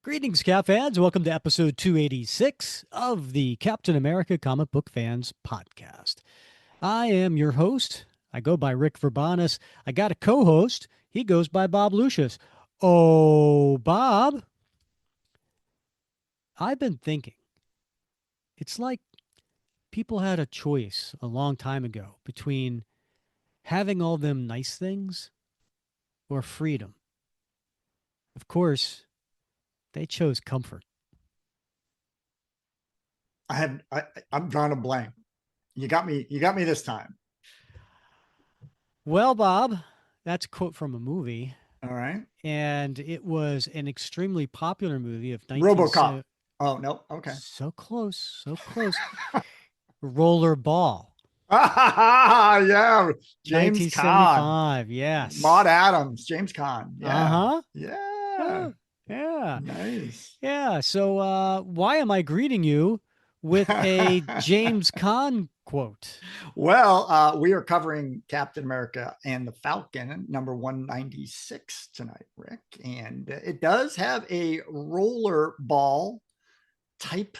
Greetings, Cap fans. Welcome to episode 286 of the Captain America Comic Book Fans Podcast. I am your host. I go by Rick Verbanis. I got a co host. He goes by Bob Lucius. Oh, Bob, I've been thinking. It's like people had a choice a long time ago between having all them nice things or freedom. Of course, they chose comfort. I'm drawing a blank. You got me this time. Well, Bob, that's a quote from a movie. All right. And it was an extremely popular movie of RoboCop. 1970. Oh no. Okay. So close, so close. Rollerball, Yeah. James Caan. 1975. Yes. Maud Adams. James Caan. Yeah. Uh-huh. Yeah. Yeah. Yeah. Nice. Yeah. So why am I greeting you with a James Caan quote? Well, we are covering Captain America and the Falcon, number 196 tonight, Rick. And it does have a roller ball type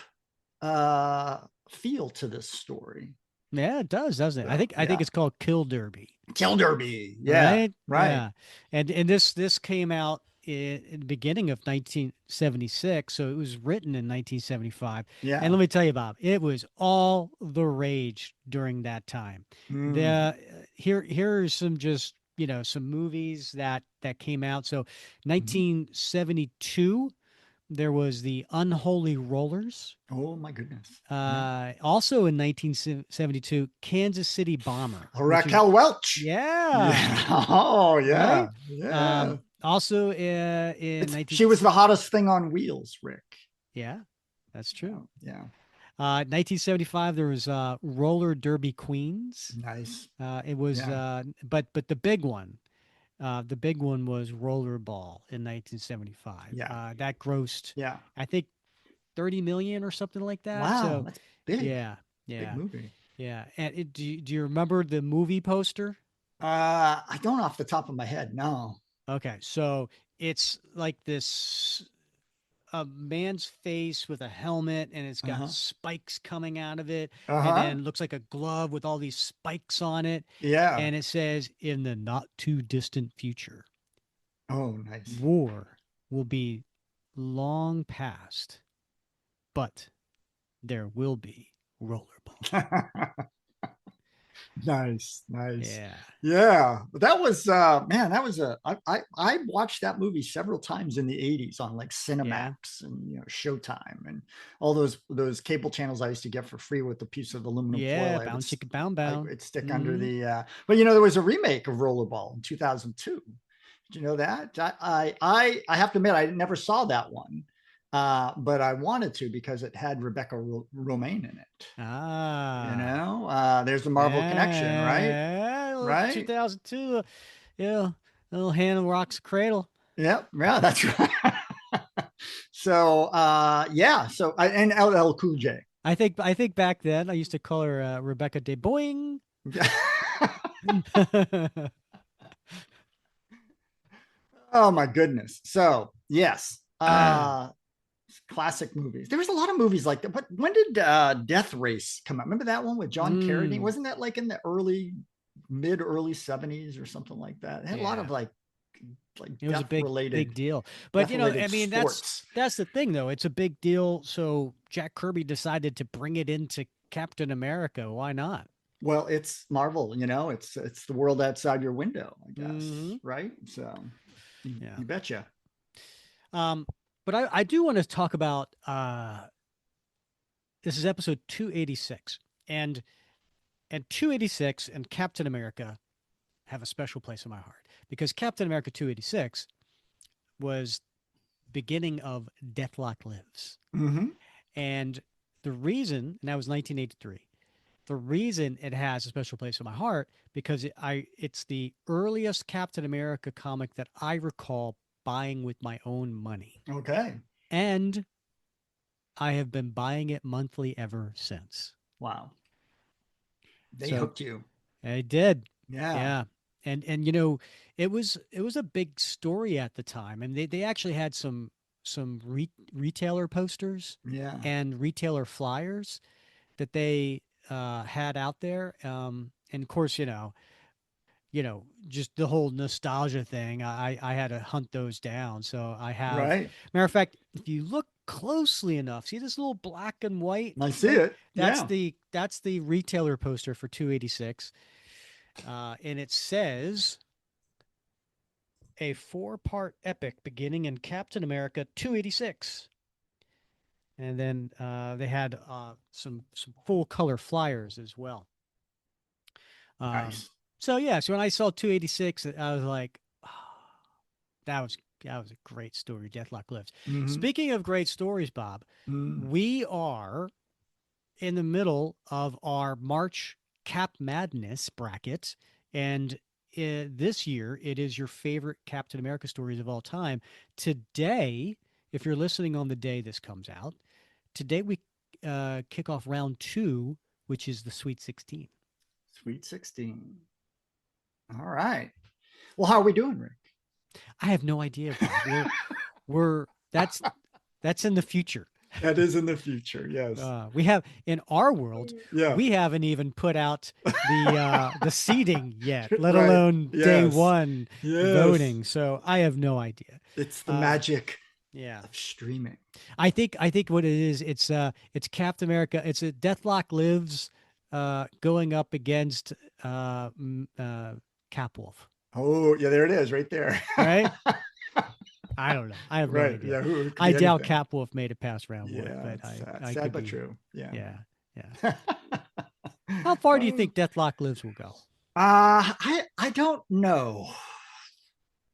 uh feel to this story. Yeah, it does, doesn't it? I So think I think yeah. it's called Kill Derby. Kill Derby. Yeah. Right? Right. Yeah. And this came out in the beginning of 1976, so it was written in 1975. And Yeah. let me tell you, Bob, it was all the rage during that time. Mm. The here are some just, some movies that came out. So Mhm. 1972, there was The Unholy Rollers. Oh my goodness. Yeah. Also in 1972, Kansas City Bomber, which is Raquel Welch. yeah, Yeah. Oh right? yeah. Yeah. Also in She was the hottest thing on wheels, Rick. yeah, that's true. Yeah. Yeah. 1975, there was Roller Derby Queens. Nice. It was, Yeah. but the big one was Rollerball in 1975. Yeah. That grossed, Yeah. I think, 30 million or something like that. Wow. So That's big. yeah, Big yeah, movie. yeah. And do you remember the movie poster? I don't off the top of my head. No. Okay, so it's like this a man's face with a helmet and it's got Uh-huh. spikes coming out of it and Uh-huh. then looks like a glove with all these spikes on it Yeah. and it says in the not too distant future Oh, nice. war will be long past but there will be rollerball. Nice, nice. Yeah. Yeah. But that was man, that was I watched that movie several times in the 80s on like Yeah. Cinemax and Showtime and all those cable channels I used to get for free with a piece of aluminum foil. Yeah, bound chicken bound I bound. would stick under Mhm. the but there was a remake of Rollerball in 2002. Did you know that? I have to admit I never saw that one. But I wanted to because it had Rebecca Romaine in it. Ah. There's the Marvel connection, right? Yeah, little Right? 2002. Yeah, little hand rocks cradle. Yep. Yeah, that's right. So, yeah. So, and LL Cool J. I think back then I used to call her Rebecca De Boing. Oh my goodness. So, yes. Classic movies. There was a lot of movies like that. But when did Death Race come out? Remember that one with John Carradine? Mm, Wasn't that like in the early 70s or something like that? It had a lot yeah, of like it was a big deal. But death I related mean, sports. that's the thing though. It's a big deal. So Jack Kirby decided to bring it into Captain America. Why not? Well, it's Marvel, it's the world outside your window, I guess, Hmm. right? So Yeah. you betcha. Um, but I do want to talk about this is episode 286. And 286 and Captain America have a special place in my heart because Captain America 286 was beginning of Deathlock Lives. Mm-hmm. And the reason, and that was 1983, the reason it has a special place in my heart because it's the earliest Captain America comic that I recall buying with my own money. Okay. And I have been buying it monthly ever since. Wow. They So hooked you. I did. Yeah. Yeah. And it was a big story at the time. And they actually had some retailer posters Yeah. and retailer flyers that they had out there. And of course, just the whole nostalgia thing. I had to hunt those down. So I have, Right. matter of fact, if you look closely enough, see this little black and white I see thing? it. Yeah. That's the retailer poster for 286, and it says a four-part epic beginning in Captain America 286. And then they had some full color flyers as well. Um, Nice. so yeah, so when I saw 286, I was like, oh, that was a great story. Deathlock Lives. Mm-hmm. Speaking of great stories, Bob, Mm. we are in the middle of our March Cap Madness bracket, and this year it is your favorite Captain America stories of all time. Today, if you're listening on the day this comes out, today we kick off round two, which is the Sweet 16. Sweet 16. All right. Well, how are we doing, Rick? I have no idea, Bob. We're that's in the future. That is in the future. Yes. We have in our world, Yeah. we haven't even put out the seating yet, let Right. alone day Yes. one Yes. voting. So I have no idea. It's the Uh, magic yeah, of streaming. I think what it is, it's Captain America. It's a Deathlock Lives going up against Capwolf, Oh, yeah, there it is right there. right? I don't know. I have no Right. idea. Yeah. Who it could I be doubt anything. Capwolf made it past round one, Yeah. but It's I sad. I Sad could but be. true. Yeah. Yeah, yeah. How far do you think Deathlock Lives will go? I don't know.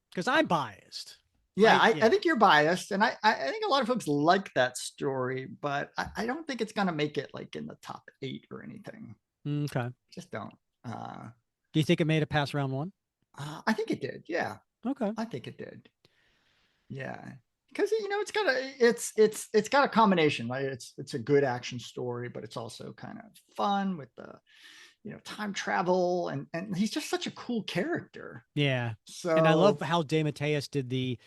Because I'm biased. Yeah, I Yeah. think you're biased, and I think a lot of folks like that story, but I don't think it's gonna make it like in the top 8 or anything. Okay. Just don't. Uh, Do you think it made it past round one? I think it did. Yeah, Okay. I think it did. Yeah, because it's got a combination. Right, it's a good action story, but it's also kind of fun with the time travel, and he's just such a cool character. Yeah. And I love So how DeMatteis did the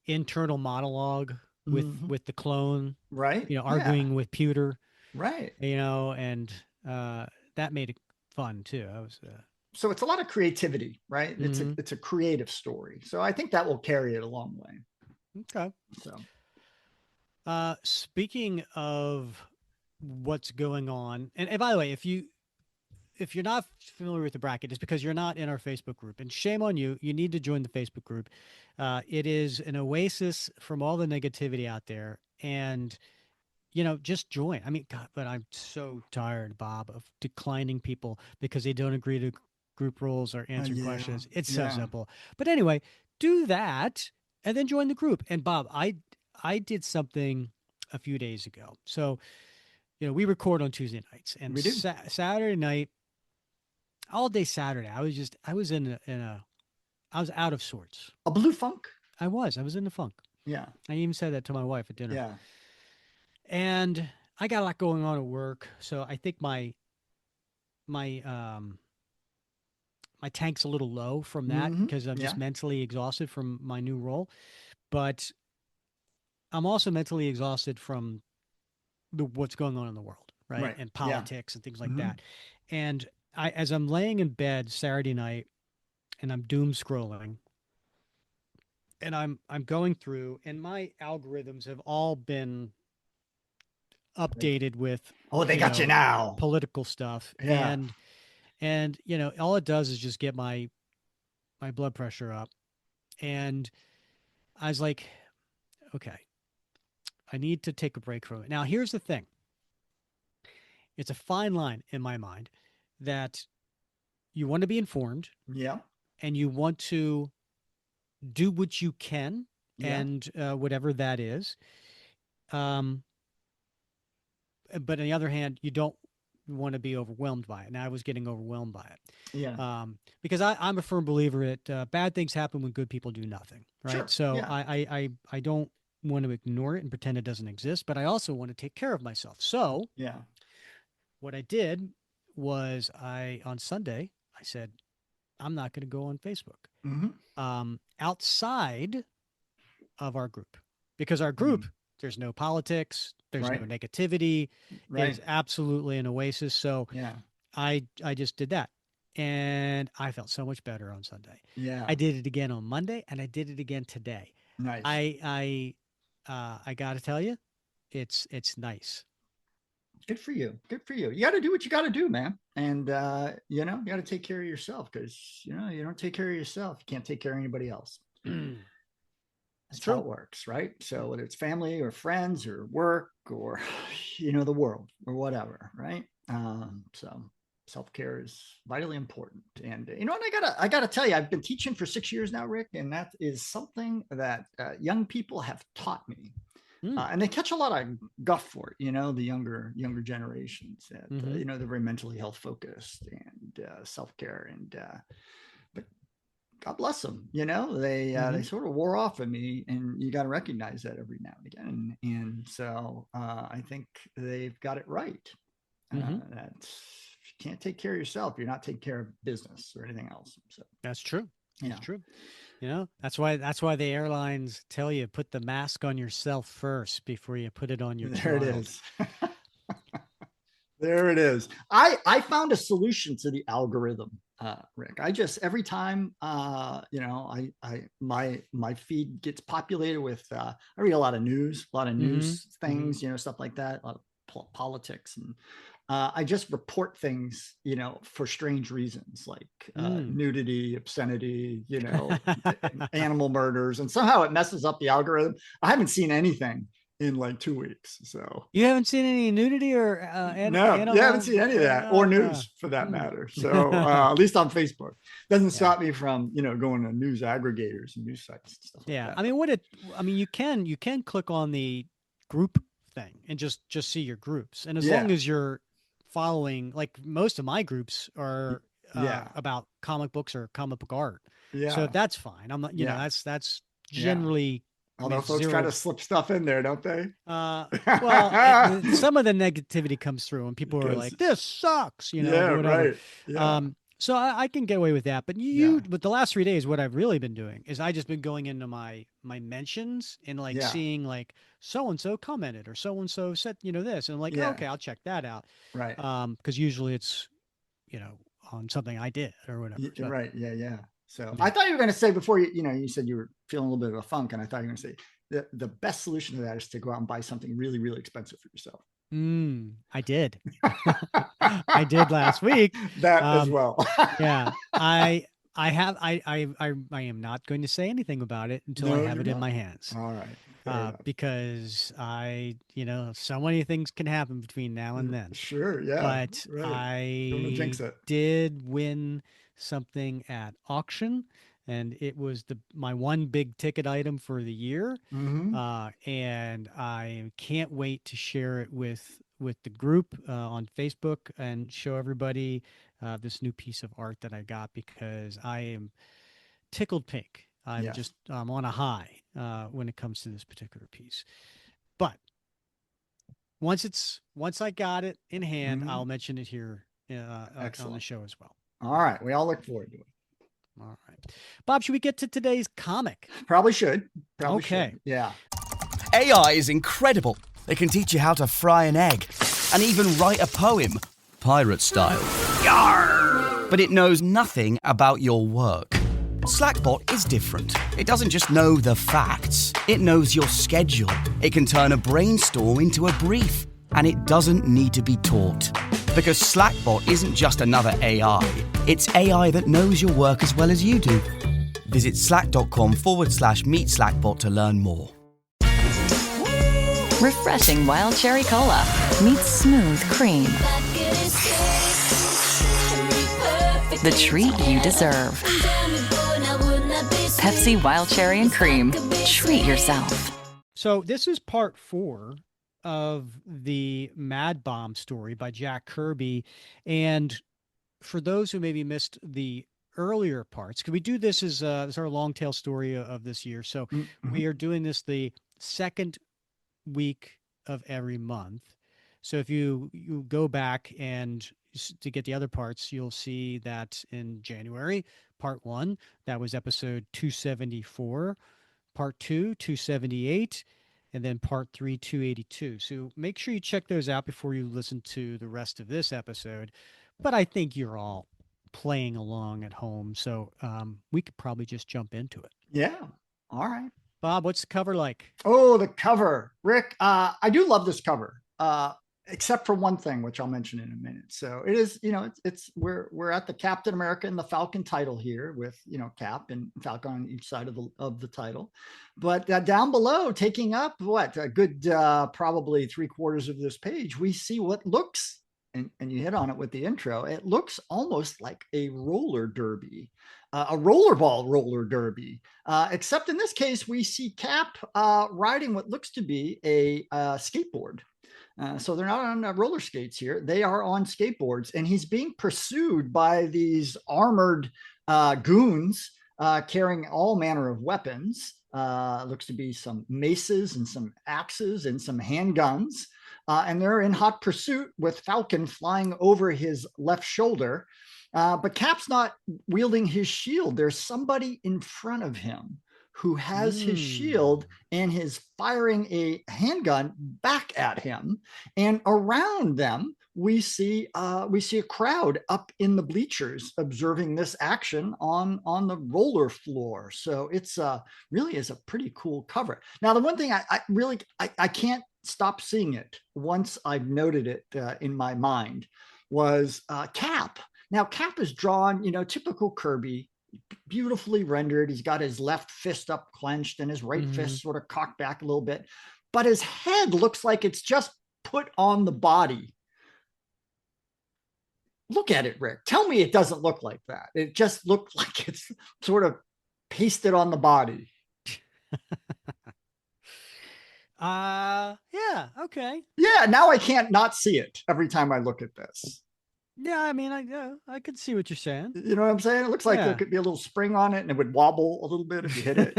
internal monologue with mhm, with the clone, right, yeah, arguing with Pewter, right. and that made it fun too. I was So it's a lot of creativity, right? It's a mhm. it's a creative story. So I think that will carry it a long way. Okay. So Speaking of what's going on, and by the way, if you're not familiar with the bracket, it's because you're not in our Facebook group. And shame on you. You need to join the Facebook group. It is an oasis from all the negativity out there. And, just join. I mean, God, but I'm so tired, Bob, of declining people because they don't agree to group rules or answering yeah, questions. It's so yeah, simple. But anyway, do that and then join the group. And Bob, I did something a few days ago. So, we record on Tuesday nights and we do. Saturday night, all day Saturday, I was I was out of sorts. A blue funk. I was in the funk. Yeah, I even said that to my wife at dinner. yeah. And I got a lot going on at work, so I think my my tank's a little low from that Mm-hmm. because I'm just Yeah, mentally exhausted from my new role. But I'm also mentally exhausted from the what's going on in the world, right? right. And Yeah. politics and things like Mm-hmm. that. And as I'm laying in bed Saturday night and I'm doom scrolling, and I'm going through, and my algorithms have all been Like, updated with oh, they you got you know now. political stuff, Yeah. and all it does is just get my blood pressure up. And I was like, okay, I need to take a break from it. Now here's the thing, it's a fine line in my mind that you want to be informed Yeah. and you want to do what you can, Yeah. and whatever that is. um but on the other hand, you don't want to be overwhelmed by it. Now I was getting overwhelmed by Yeah. it, because I'm a firm believer that bad things happen when good people do nothing. Right. Sure. So Yeah. I don't want to ignore it and pretend it doesn't exist, but I also want to take care of myself. So Yeah. what I did was on Sunday I said I'm not going to go on Facebook Mm-hmm. outside of our group. because our group, Mm. there's no politics, there's no Right. negativity. It is Right. absolutely an oasis. So Yeah. I just did that, and I felt so much better on Sunday. I Yeah. did it again on Monday, and I did it again today. Nice. I got to tell you, it's nice. Good for you. Good for you. You got to do what you got to do, man. And, you got to take care of yourself because, you don't take care of yourself. You can't take care of anybody else. It's That's how true. it works, right? So whether it's family or friends or work or, the world or whatever, right? So self-care is vitally important. And, and I gotta tell you, I've been teaching for 6 years now, Rick, and that is something that young people have taught me. Mm. And they catch a lot of guff for it, the younger generations that Mm-hmm. they're very mentally health focused and self care, and but God bless them. They Mm-hmm. sort of wore off of me, and you got to recognize that every now and again. And so I think they've got it right. Mm-hmm. That's if you can't take care of yourself, you're not taking care of business or anything else. So That's true. That's yeah, true. That's why the airlines tell you put the mask on yourself first before you put it on your there it child. is. There it is. I found a solution to the algorithm, Rick. I just every time my feed gets populated with I read a lot of Mm-hmm. news Mm-hmm. things, stuff like that, a lot of politics, and I just report things, for strange reasons like Mm. nudity, obscenity, animal murders, and somehow it messes up the algorithm. I haven't seen anything in like 2 weeks, so You haven't seen any nudity or no, you haven't animal? seen any of that or news for that Hmm. matter. So at least on Facebook, doesn't Yeah. stop me from going to news aggregators and news sites and stuff like Yeah. that. I mean, But you can click on the group thing and just see your groups. And as long yeah, as you're following, like most of my groups are yeah, about comic books or comic book art. So yeah, that's fine. I'm not, yeah, that's yeah. generally, I mean, Although it's folks try zero. to slip stuff in there, don't they? Uh, well, some of the negativity comes through and people are Because like, "This sucks," yeah, or whatever. right, yeah, So I can get away with that. But yeah, but the last 3 days, what I've really been doing is I just been going into my mentions and like yeah, seeing like so and so commented or so and so said this, and I'm like, oh, yeah, okay, I'll check that out. right, Because usually it's you know on something I did or whatever. But right, yeah, yeah. So I yeah. thought you were going to say before you said you were feeling a little bit of a funk, and I thought you were going to say the best solution to that is to go out and buy something really, really expensive for yourself. I did. I did last week. That as Um, well. Yeah, I have I am not going to say anything about it until I No, have you're it in not. my hands. All right. Fair enough. Because so many things can happen between now and then. Sure. Yeah. But Right. Don't want to I jinx it. did win something at auction, and it was my one big ticket item for the year. Mm-hmm. And I can't wait to share it with the group on Facebook and show everybody this new piece of art that I got because I am tickled pink. Yes. I'm on a high when it comes to this particular piece. But once I got it in hand, Mm-hmm. I'll mention it here on the Excellent. show as well. All right. We all look forward to it. All right, Bob. Should we get to today's comic? Probably should. Probably Okay. should. Yeah. AI is incredible. It can teach you how to fry an egg and even write a poem, pirate style. Yarr! But it knows nothing about your work. Slackbot is different. It doesn't just know the facts, it knows your schedule. It can turn a brainstorm into a brief, and it doesn't need to be taught. Because Slackbot isn't just another AI, it's AI that knows your work as well as you do. Visit slack.com/meet Slackbot to learn more. Refreshing wild cherry cola meets smooth cream. The treat you deserve. Pepsi Wild Cherry and Cream. Treat yourself. So this is part 4 of the Mad Bomb story by Jack Kirby. And for those who maybe missed the earlier parts, because we do this as our long tail story of this year. So Mm-hmm. we are doing this the second week of every month. So if you go back and to get the other parts, you'll see that in January, part 1, that was episode 274, part 2, 278, and then part 3, 282. So make sure you check those out before you listen to the rest of this episode. But I think you're all playing along at home, so we could probably just jump into it. Yeah. All right. Bob, what's the cover like? Oh, the cover, Rick. I do love this cover. Except for one thing, which I'll mention in a minute. So it is, it's we're at the Captain America and the Falcon title here with, Cap and Falcon on each side of the title. But down below, taking up what a good probably 3/4 of this page, we see what looks, and you hit on it with the intro. It looks almost like a roller derby. A rollerball roller derby, except in this case, we see Cap riding what looks to be a skateboard. So they're not on roller skates here. They are on skateboards, and he's being pursued by these armored goons carrying all manner of weapons. Looks to be some maces and some axes and some handguns. And they're in hot pursuit with Falcon flying over his left shoulder. But Cap's not wielding his shield. There's somebody in front of him who has his shield and is firing a handgun back at him. And around them, we see a crowd up in the bleachers observing this action on the roller floor. So it's really is a pretty cool cover. Now, the one thing I can't stop seeing it once I've noted it in my mind was Cap. Now, Cap is drawn, typical Kirby, beautifully rendered. He's got his left fist up clenched and his right fist sort of cocked back a little bit, but his head looks like it's just put on the body. Look at it, Rick. Tell me it doesn't look like that. It just looks like it's sort of pasted on the body. Yeah, okay. Yeah, now I can't not see it every time I look at this. Yeah, I mean, I could see what you're saying. You know what I'm saying? It looks like there could be a little spring on it and it would wobble a little bit if you hit it,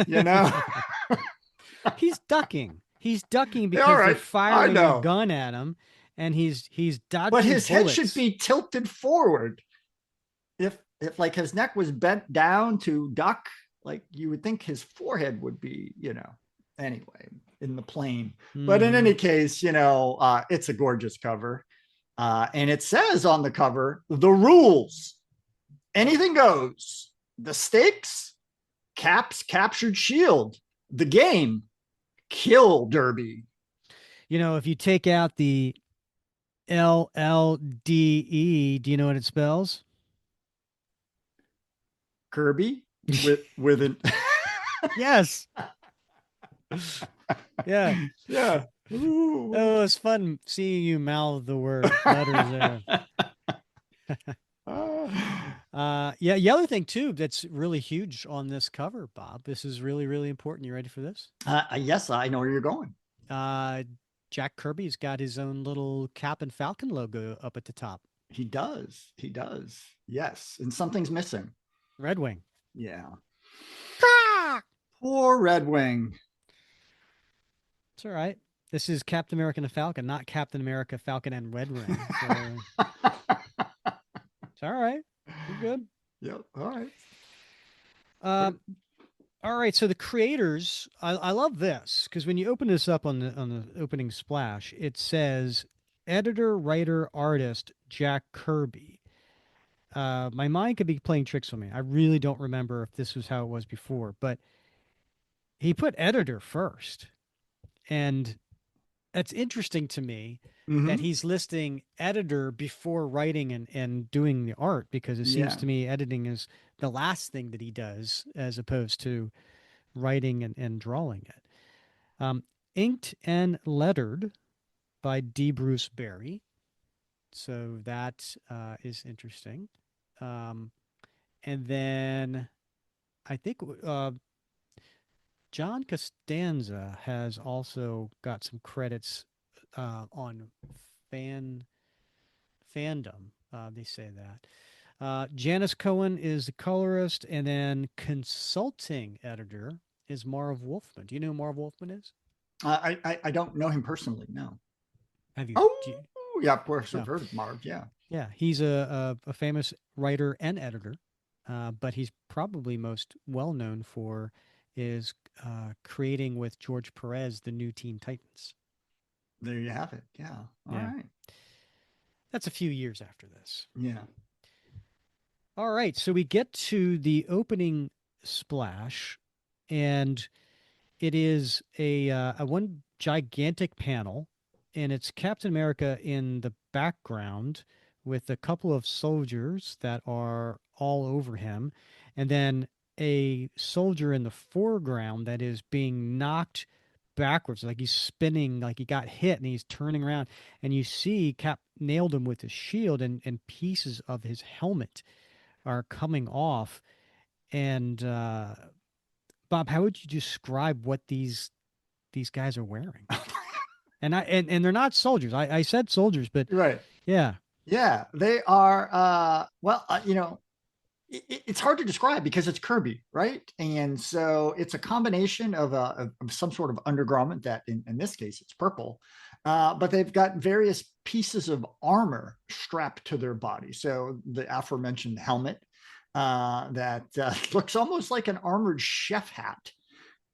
He's ducking. He's ducking because they're firing a gun at him, and he's dodging But his bullets. head should be tilted forward. If like his neck was bent down to duck, like you would think his forehead would be, anyway, in the plane. But in any case, it's a gorgeous cover. And it says on the cover, the rules, anything goes. The stakes, Cap's captured shield. The game, kill derby. If you take out the LLDE, do you know what it spells? Kirby with an yes. Yeah. Yeah. Ooh. Oh, it's fun seeing you mouth the word letters there. Yeah, the other thing too that's really huge on this cover, Bob. This is really, really important. You ready for this? Yes, I know where you're going. Jack Kirby's got his own little Cap and Falcon logo up at the top. He does. Yes, and something's missing. Red Wing. Yeah. Poor Red Wing. It's all right. This is Captain America and the Falcon, not Captain America, Falcon, and Red Wing. So it's all right. We're good. Yep. All right. All right. So the creators, I love this because when you open this up on the opening splash, it says editor, writer, artist, Jack Kirby. My mind could be playing tricks on me. I really don't remember if this was how it was before, but he put editor first. And that's interesting to me that he's listing editor before writing and doing the art, because it seems to me editing is the last thing that he does as opposed to writing and drawing it. Inked and lettered by D. Bruce Berry. So that is interesting. And then I think John Costanza has also got some credits on fandom. They say that. Janice Cohen is the colorist, and then consulting editor is Marv Wolfman. Do you know who Marv Wolfman is? I don't know him personally. No. Have you? Yeah, of course. I've heard of Marv. Yeah. Yeah, he's a famous writer and editor, but he's probably most well known for is creating with George Perez the new Teen Titans. There you have it. Yeah. All right. That's a few years after this. Yeah. All right. So we get to the opening splash, and it is a one gigantic panel, and it's Captain America in the background with a couple of soldiers that are all over him, and then a soldier in the foreground that is being knocked backwards, like he's spinning, like he got hit, and he's turning around, and you see Cap nailed him with his shield, and pieces of his helmet are coming off. And Bob, how would you describe what these guys are wearing? And they're not soldiers. I said soldiers, but Right. yeah. Yeah. They are, it's hard to describe because it's Kirby, right? And so it's a combination of some sort of undergarment that in this case it's purple, but they've got various pieces of armor strapped to their body. So the aforementioned helmet that looks almost like an armored chef hat.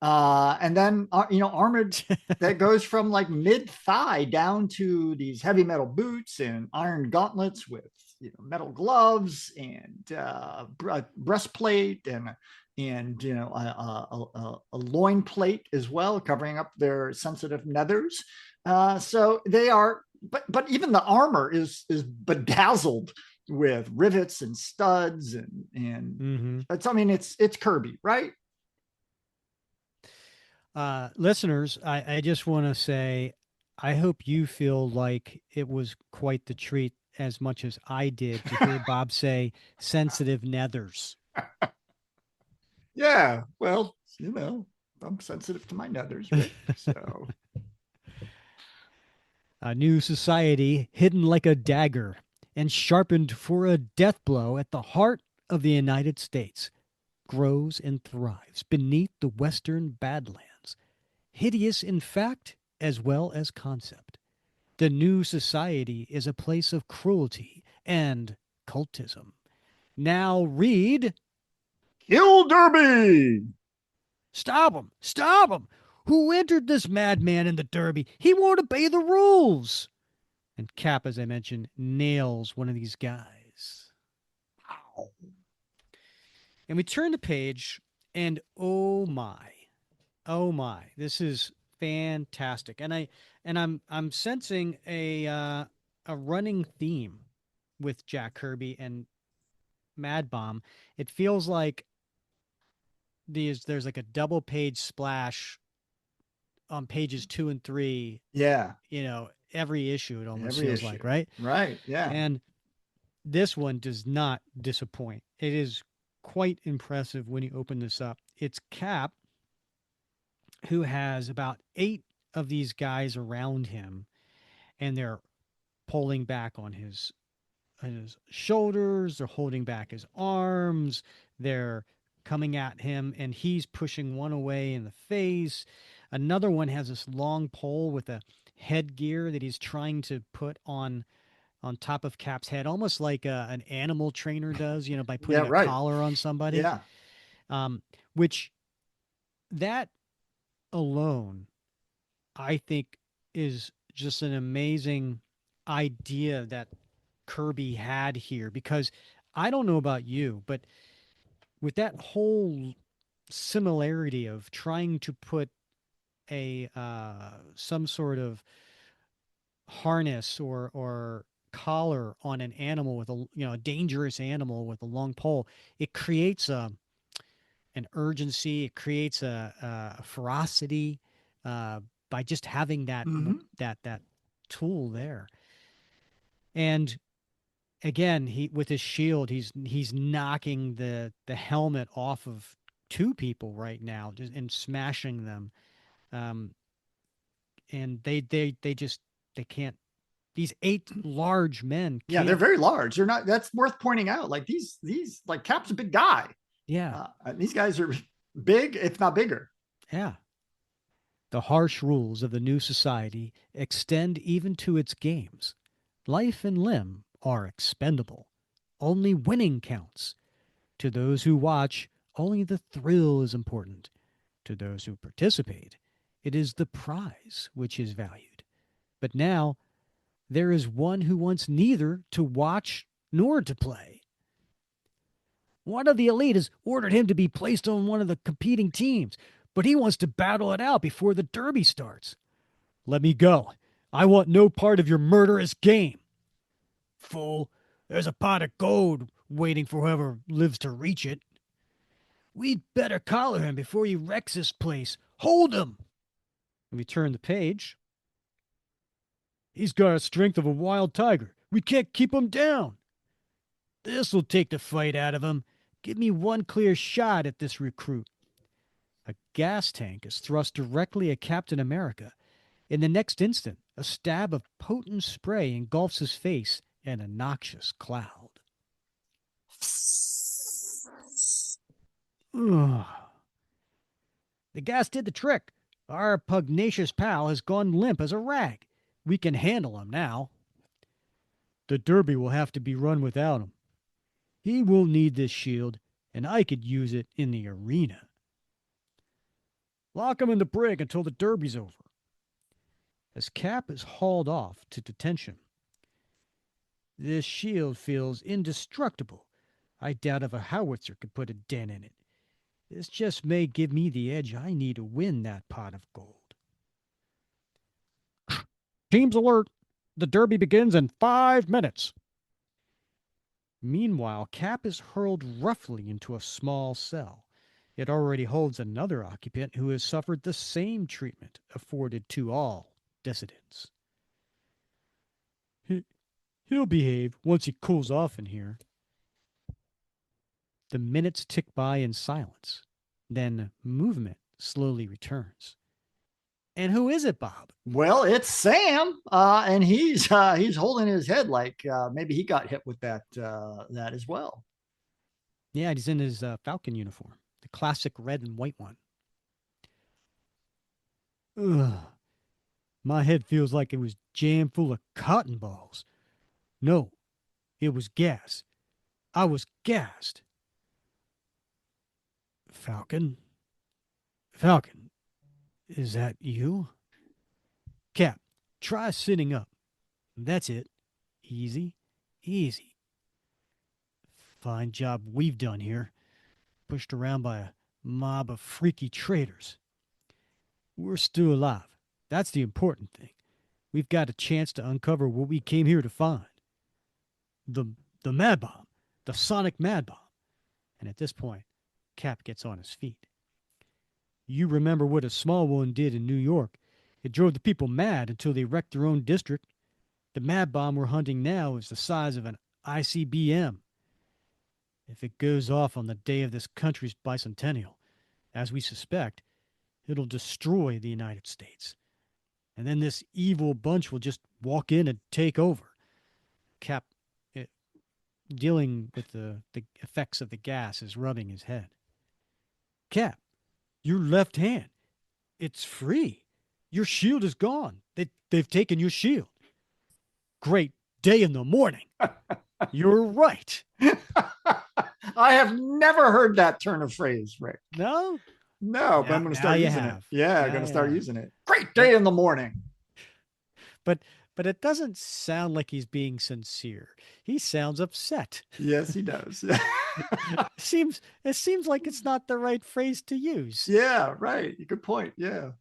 And then armored that goes from like mid thigh down to these heavy metal boots and iron gauntlets with metal gloves and breastplate and a loin plate as well, covering up their sensitive nethers. So they are, but even the armor is bedazzled with rivets and studs and it's Kirby, right? Listeners, I just want to say, I hope you feel like it was quite the treat as much as I did to hear Bob say sensitive nethers. Yeah, well, I'm sensitive to my nethers, Rick. So A new society hidden like a dagger and sharpened for a death blow at the heart of the United States grows and thrives beneath the western Badlands, hideous in fact as well as concept. The new society is a place of cruelty and cultism. Now read. Kill Derby! Stop him! Stop him! Who entered this madman in the Derby? He won't obey the rules. And Cap, as I mentioned, nails one of these guys. Wow. And we turn the page, and oh my, this is fantastic. And I'm sensing a running theme with Jack Kirby and Mad Bomb. It feels like there's like a double page splash on pages 2 and 3. Yeah. Every issue it almost Every feels issue. like, right? Right. Yeah. And this one does not disappoint. It is quite impressive when you open this up. It's Cap, who has about 8 of these guys around him, and they're pulling back on his shoulders, they're holding back his arms, they're coming at him, and he's pushing one away in the face. Another one has this long pole with a headgear that he's trying to put on top of Cap's head, almost like an animal trainer does, by putting Yeah, right. a collar on somebody. Yeah. Which that alone, I think, is just an amazing idea that Kirby had here, because I don't know about you, but with that whole similarity of trying to put a some sort of harness or collar on an animal with a dangerous animal with a long pole, it creates an urgency, it creates a ferocity by just having that that tool there. And again, he with his shield, he's knocking the helmet off of 2 people right now, and smashing them. And they can't. These 8 large men. Yeah, they're very large. They're not. That's worth pointing out. Like these like Cap's a big guy. Yeah. These guys are big, if not bigger. Yeah. The harsh rules of the new society extend even to its games. Life and limb are expendable. Only winning counts. To those who watch, only the thrill is important. To those who participate, it is the prize which is valued. But now there is one who wants neither to watch nor to play. One of the elite has ordered him to be placed on one of the competing teams, but he wants to battle it out before the derby starts. Let me go. I want no part of your murderous game. Fool, there's a pot of gold waiting for whoever lives to reach it. We'd better collar him before he wrecks this place. Hold him! Let me turn the page. He's got the strength of a wild tiger. We can't keep him down. This'll take the fight out of him. Give me one clear shot at this recruit. A gas tank is thrust directly at Captain America. In the next instant, a stab of potent spray engulfs his face in a noxious cloud. Ugh. The gas did the trick. Our pugnacious pal has gone limp as a rag. We can handle him now. The derby will have to be run without him. He will need this shield, and I could use it in the arena. Lock him in the brig until the derby's over. As Cap is hauled off to detention, this shield feels indestructible. I doubt if a howitzer could put a dent in it. This just may give me the edge I need to win that pot of gold. Teams alert! The derby begins in 5 minutes. Meanwhile, Cap is hurled roughly into a small cell. It already holds another occupant who has suffered the same treatment afforded to all dissidents. He'll behave once he cools off in here. The minutes tick by in silence. Then movement slowly returns. And who is it, Bob? Well, it's Sam, and he's holding his head like maybe he got hit with that as well. Yeah, he's in his Falcon uniform, the classic red and white one. Ugh. My head feels like it was jammed full of cotton balls. No, it was gas. I was gassed. Falcon? Falcon, is that you? Cap, try sitting up. That's it. Easy, easy. Fine job we've done here. Pushed around by a mob of freaky traitors. We're still alive. That's the important thing. We've got a chance to uncover what we came here to find. The mad bomb. The sonic mad bomb. And at this point, Cap gets on his feet. You remember what a small one did in New York. It drove the people mad until they wrecked their own district. The mad bomb we're hunting now is the size of an ICBM. If it goes off on the day of this country's bicentennial, as we suspect, it'll destroy the United States. And then this evil bunch will just walk in and take over. Cap, dealing with the effects of the gas, is rubbing his head. Cap, your left hand, it's free. Your shield is gone. They've taken your shield. Great day in the morning. You're right. I have never heard that turn of phrase, Rick. No? No, but I'm going to start using it. Yeah, I'm going to start using it. Great day in the morning. But it doesn't sound like he's being sincere. He sounds upset. Yes, he does. It seems like it's not the right phrase to use. Yeah, right. Good point. Yeah.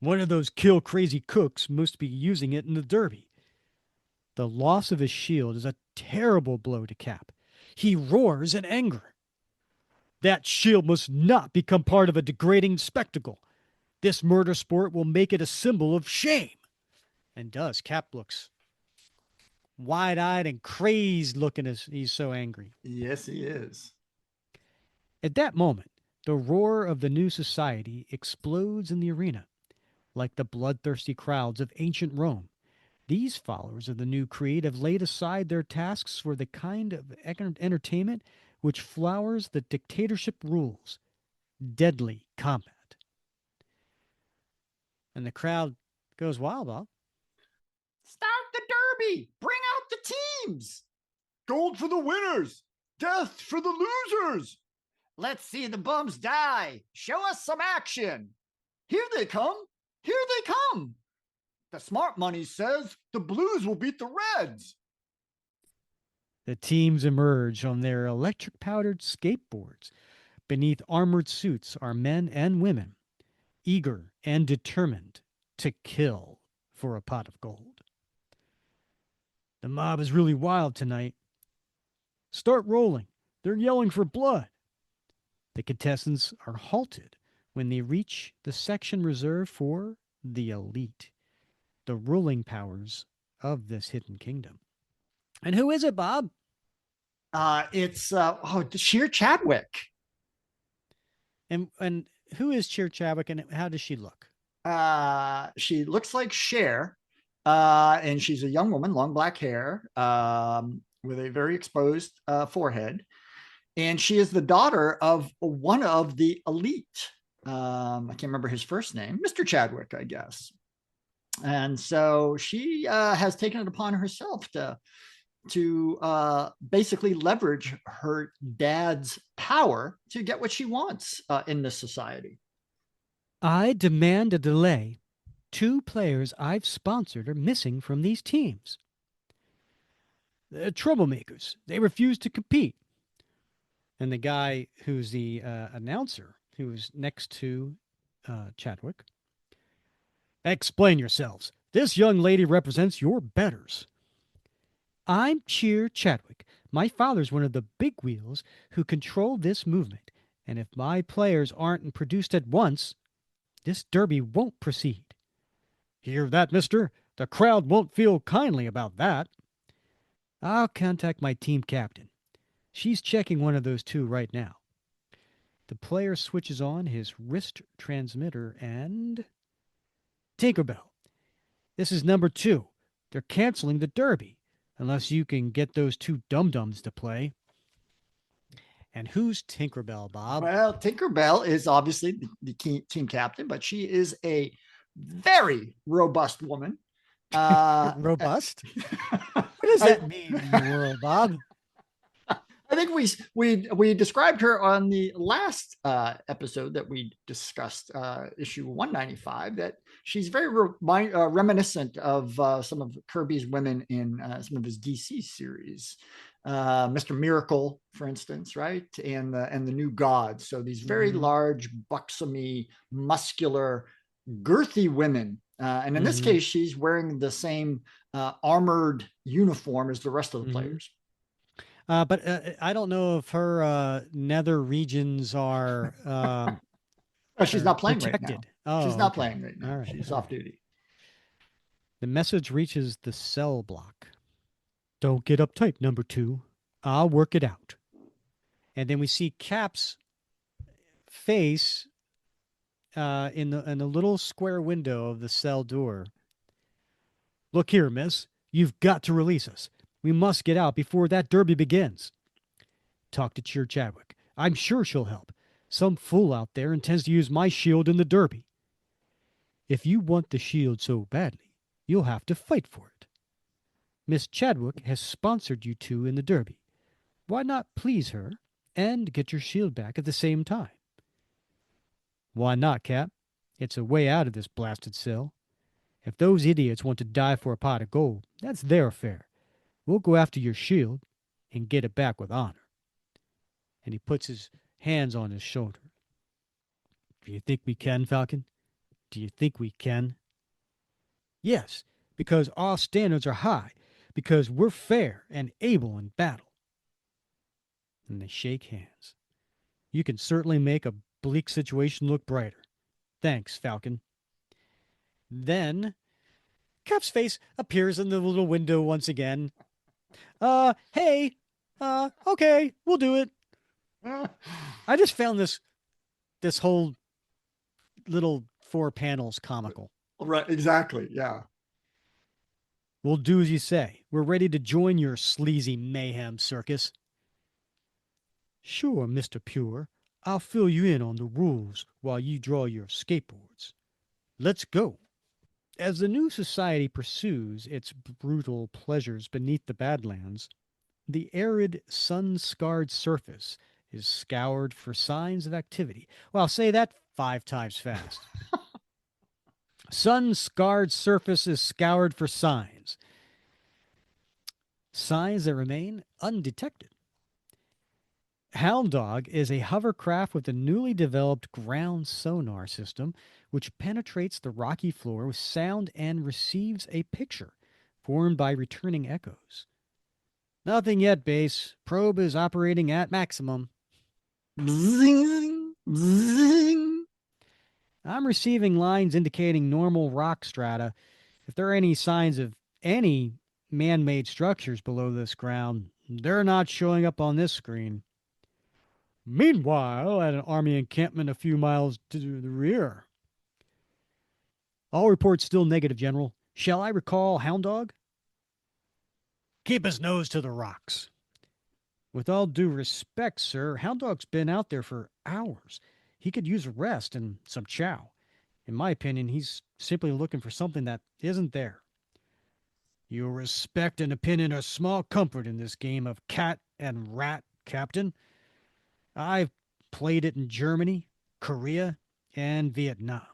One of those kill crazy cooks must be using it in the derby. The loss of his shield is a terrible blow to Cap. He roars in anger. That shield must not become part of a degrading spectacle. This murder sport will make it a symbol of shame. And does. Cap looks wide-eyed and crazed looking as he's so angry. Yes, he is. At that moment, the roar of the new society explodes in the arena. Like the bloodthirsty crowds of ancient Rome, these followers of the new creed have laid aside their tasks for the kind of entertainment which flowers the dictatorship rules: deadly combat. And the crowd goes wild, Bob. Start the derby. Bring out the teams. Gold for the winners. Death for the losers. Let's see the bums die. Show us some action. Here they come. Here they come. The smart money says the Blues will beat the Reds. The teams emerge on their electric powdered skateboards. Beneath armored suits are men and women, eager and determined to kill for a pot of gold. The mob is really wild tonight. Start rolling. They're yelling for blood. The contestants are halted when they reach the section reserved for the elite, the ruling powers of this hidden kingdom. And who is it, Bob? It's Sheer Chadwick. And who is Cheer Chadwick, and how does she look? She looks like Cher, and she's a young woman, long black hair, with a very exposed forehead. And she is the daughter of one of the elite. I can't remember his first name, Mr. Chadwick, I guess. And so she has taken it upon herself to basically leverage her dad's power to get what she wants in this society. I demand a delay. 2 players I've sponsored are missing from these teams. They're troublemakers. They refuse to compete. And the guy who's the announcer, who's next to Chadwick, explain yourselves. This young lady represents your betters. I'm Cheer Chadwick. My father's one of the big wheels who control this movement. And if my players aren't produced at once, this derby won't proceed. Hear that, mister? The crowd won't feel kindly about that. I'll contact my team captain. She's checking one of those 2 right now. The player switches on his wrist transmitter and... Tinkerbell. This is number 2. They're canceling the derby, unless you can get those 2 dum-dums to play. And who's Tinkerbell, Bob? Well, Tinkerbell is obviously the team captain, but she is a very robust woman. Robust? What does that mean in the world, Bob? I think we described her on the last episode that we discussed, issue 195, that she's very reminiscent of some of Kirby's women in some of his DC series. Mr. Miracle, for instance, right? And the New Gods. So these very large, buxomy, muscular, girthy women. And in this case, she's wearing the same armored uniform as the rest of the players. But I don't know if her nether regions are she's not playing protected. right now. She's not playing right now. All right. She's off duty. The message reaches the cell block. Don't get uptight, number 2. I'll work it out. And then we see Cap's face in the little square window of the cell door. Look here, miss. You've got to release us. We must get out before that derby begins. Talk to Cheer Chadwick. I'm sure she'll help. Some fool out there intends to use my shield in the derby. If you want the shield so badly, you'll have to fight for it. Miss Chadwick has sponsored you 2 in the derby. Why not please her and get your shield back at the same time? Why not, Cap? It's a way out of this blasted cell. If those idiots want to die for a pot of gold, that's their affair. We'll go after your shield and get it back with honor. And he puts his hands on his shoulder. Do you think we can, Falcon? Do you think we can? Yes, because our standards are high, because we're fair and able in battle. And they shake hands. You can certainly make a bleak situation look brighter. Thanks, Falcon. Then Cap's face appears in the little window once again. Hey, okay, we'll do it. I just found this whole little 4 panels comical. Right, exactly, yeah. We'll do as you say. We're ready to join your sleazy mayhem circus. Sure, Mr. Pure. I'll fill you in on the rules while you draw your skateboards. Let's go. As the new society pursues its brutal pleasures beneath the Badlands, the arid, sun-scarred surface is scoured for signs of activity. Well, say that 5 times fast. Sun-scarred surface is scoured for signs. Signs that remain undetected. Hound Dog is a hovercraft with a newly developed ground sonar system which penetrates the rocky floor with sound and receives a picture formed by returning echoes. Nothing yet, base. Probe is operating at maximum. Zing, zing. I'm receiving lines indicating normal rock strata. If there are any signs of any man-made structures below this ground, they're not showing up on this screen. Meanwhile, at an army encampment a few miles to the rear. All reports still negative, General. Shall I recall Hound Dog? Keep his nose to the rocks. With all due respect, sir, Hound Dog's been out there for hours. He could use a rest and some chow. In my opinion, he's simply looking for something that isn't there. Your respect and opinion are small comfort in this game of cat and rat, Captain. I've played it in Germany, Korea, and Vietnam.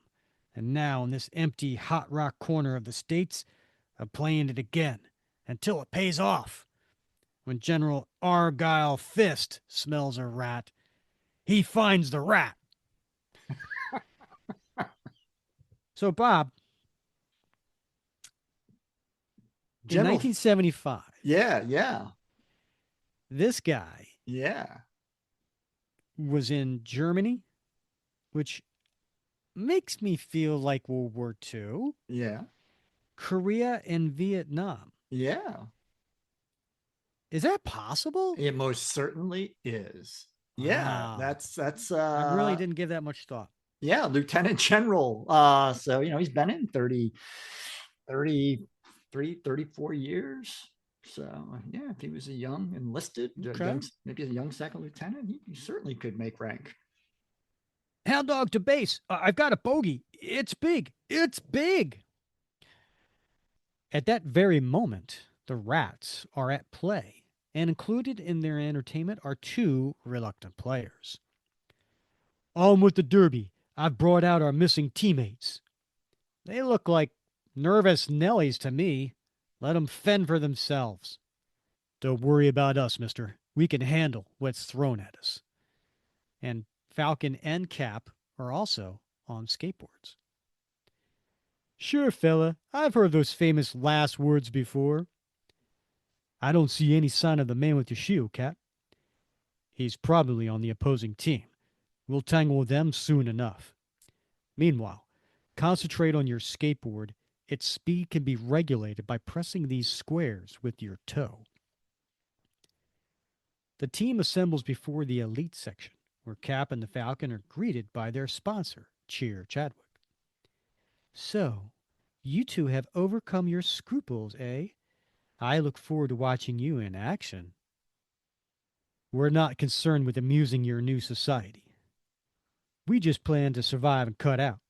And now in this empty hot rock corner of the States, I'm playing it again until it pays off. When General Argyle Fist smells a rat, he finds the rat. So, Bob, in General, 1975, yeah, this guy yeah. was in Germany, which makes me feel like World War II, Yeah. Korea, and Vietnam. Yeah. Is that possible? It most certainly is. Yeah. Wow. That's I really didn't give that much thought. yeah, Lieutenant General. So he's been in 33, 34 years. So yeah, if he was a young enlisted, Okay. maybe a young second lieutenant, he certainly could make rank. Hound Dog to base. I've got a bogey. It's big. It's big. At that very moment, the rats are at play, and included in their entertainment are 2 reluctant players. On with the derby. I've brought out our missing teammates. They look like nervous Nellies to me. Let 'em fend for themselves. Don't worry about us, mister. We can handle what's thrown at us. And Falcon and Cap are also on skateboards. Sure, fella. I've heard those famous last words before. I don't see any sign of the man with the shield, Cap. He's probably on the opposing team. We'll tangle with them soon enough. Meanwhile, concentrate on your skateboard. Its speed can be regulated by pressing these squares with your toe. The team assembles before the elite section, where Cap and the Falcon are greeted by their sponsor, Cheer Chadwick. So, you 2 have overcome your scruples, eh? I look forward to watching you in action. We're not concerned with amusing your new society. We just plan to survive and cut out.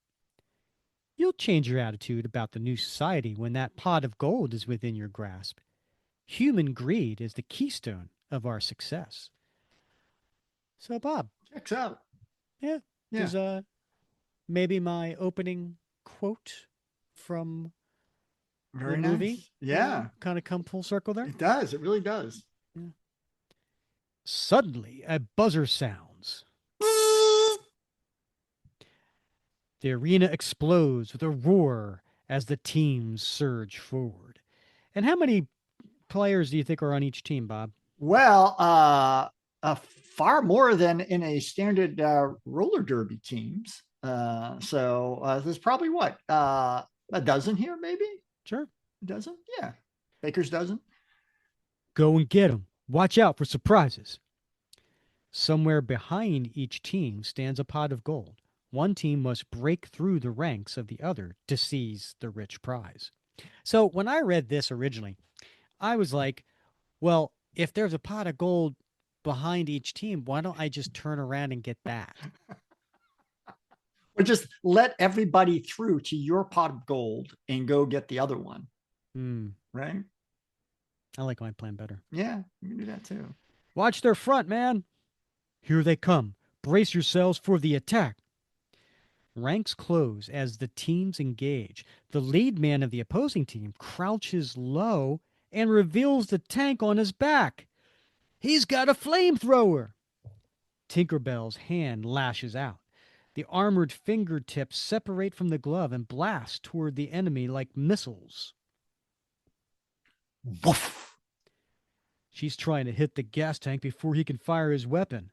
You'll change your attitude about the new society when that pot of gold is within your grasp. Human greed is the keystone of our success. So, Bob. Checks out. Yeah. Yeah. Does maybe my opening quote from Very the nice. movie Yeah. kind of come full circle there? It does. It really does. Yeah. Suddenly, a buzzer sounds. The arena explodes with a roar as the teams surge forward. And how many players do you think are on each team, Bob? Well, far more than in a standard roller derby teams. So there's probably what a dozen here, maybe Sure. a dozen. Yeah, Baker's dozen. Go and get them. Watch out for surprises. Somewhere behind each team stands a pot of gold. One team must break through the ranks of the other to seize the rich prize. So when I read this originally, I was like, well, if there's a pot of gold behind each team, why don't I just turn around and get that? Or just let everybody through to your pot of gold and go get the other one. Right? I like my plan better. Yeah, you can do that too. Watch their front, man. Here they come. Brace yourselves for the attack. Ranks close as the teams engage. The lead man of the opposing team crouches low and reveals the tank on his back. He's got a flamethrower. Tinkerbell's hand lashes out. The armored fingertips separate from the glove and blast toward the enemy like missiles. Woof. She's trying to hit the gas tank before he can fire his weapon.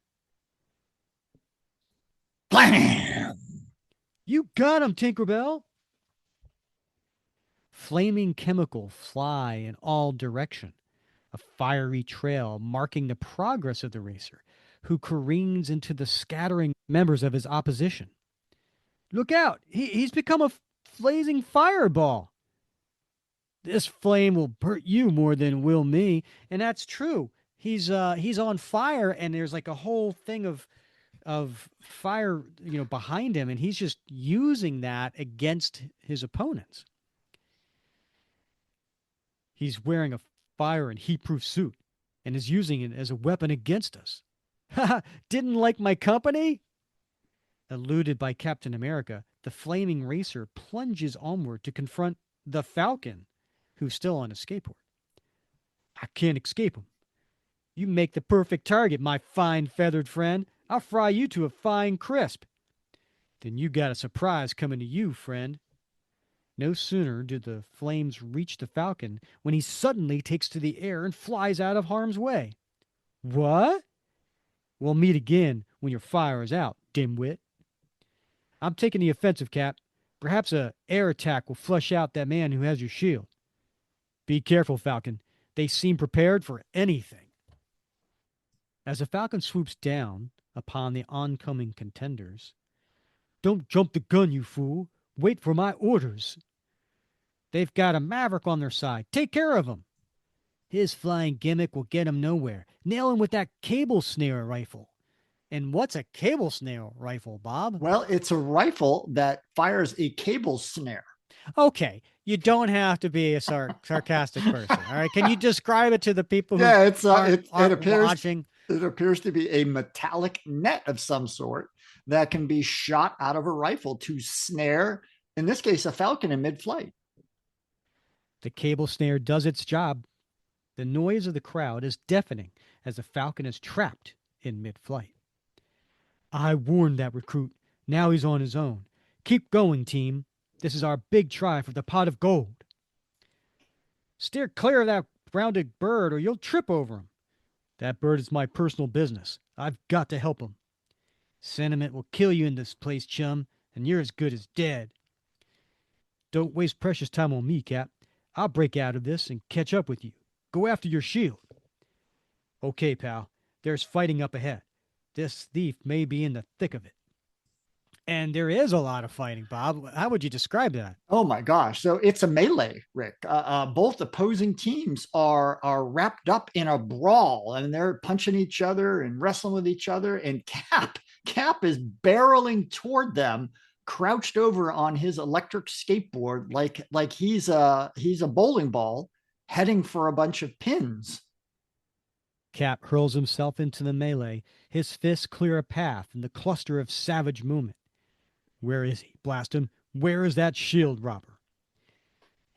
Blam! You got him, Tinkerbell! Flaming chemical fly in all direction, a fiery trail marking the progress of the racer, who careens into the scattering members of his opposition. Look out! He's become a blazing fireball. This flame will hurt you more than will me, and that's true. He's on fire, and there's like a whole thing of fire, behind him, and he's just using that against his opponents. He's wearing a fire and heat-proof suit and is using it as a weapon against us. Ha! Didn't like my company? Eluded by Captain America, the flaming racer plunges onward to confront the Falcon, who's still on a skateboard. I can't escape him. You make the perfect target, my fine feathered friend. I'll fry you to a fine crisp. Then you got a surprise coming to you, friend. No sooner do the flames reach the Falcon when he suddenly takes to the air and flies out of harm's way. What? We'll meet again when your fire is out, dimwit. I'm taking the offensive, Cap. Perhaps a air attack will flush out that man who has your shield. Be careful, Falcon. They seem prepared for anything. As the Falcon swoops down upon the oncoming contenders, don't jump the gun, you fool. Wait for my orders. They've got a maverick on their side. Take care of him. His flying gimmick will get him nowhere. Nail him with that cable snare rifle. And what's a cable snare rifle, Bob? Well, it's a rifle that fires a cable snare. Okay, you don't have to be a sarcastic person. All right, can you describe it to the people who it appears watching? It appears to be a metallic net of some sort that can be shot out of a rifle to snare, in this case, a falcon in mid-flight. The cable snare does its job. The noise of the crowd is deafening as the falcon is trapped in mid-flight. I warned that recruit. Now he's on his own. Keep going, team. This is our big try for the pot of gold. Steer clear of that rounded bird or you'll trip over him. That bird is my personal business. I've got to help him. Sentiment will kill you in this place, chum, and you're as good as dead. Don't waste precious time on me, Cap. I'll break out of this and catch up with you. Go after your shield. Okay, pal. There's fighting up ahead. This thief may be in the thick of it. And there is a lot of fighting, Bob. How would you describe that? Oh my gosh. So it's a melee, Rick. Both opposing teams are wrapped up in a brawl and they're punching each other and wrestling with each other. And Cap is barreling toward them, crouched over on his electric skateboard like he's a bowling ball heading for a bunch of pins. Cap hurls himself into the melee. His fists clear a path in the cluster of savage movement. Where is he? Blast him. Where is that shield robber?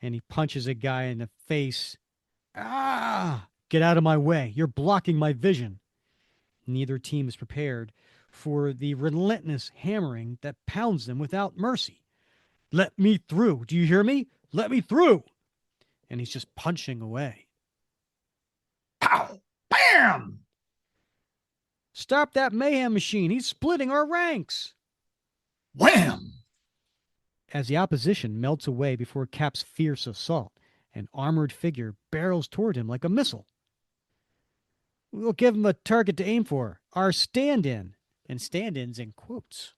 And he punches a guy in the face. Ah! Get out of my way. You're blocking my vision. Neither team is prepared for the relentless hammering that pounds them without mercy. Let me through. Do you hear me? Let me through. And he's just punching away. Pow! Bam! Stop that mayhem machine. He's splitting our ranks. Wham! As the opposition melts away before Cap's fierce assault, an armored figure barrels toward him like a missile. We'll give him a target to aim for. Our stand-in. And stand-ins in quotes.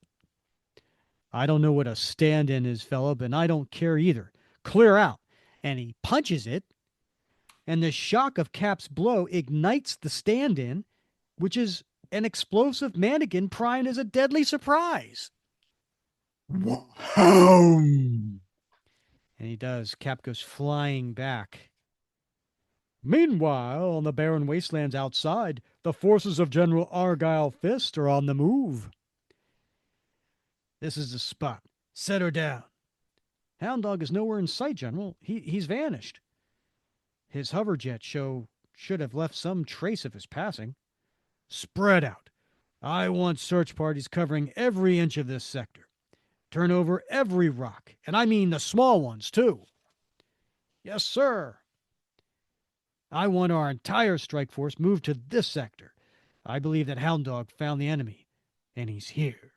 I don't know what a stand-in is, fella, but I don't care either. Clear out. And he punches it, and the shock of Cap's blow ignites the stand-in, which is an explosive mannequin primed as a deadly surprise. Whoa. And he does. Cap goes flying back. Meanwhile, on the barren wastelands outside, the forces of General Argyle Fist are on the move. This is the spot. Set her down. Hound Dog is nowhere in sight, General. He's vanished. His hoverjet should have left some trace of his passing. Spread out. I want search parties covering every inch of this sector. Turn over every rock, and I mean the small ones, too. Yes, sir. I want our entire strike force moved to this sector. I believe that Hound Dog found the enemy, and he's here.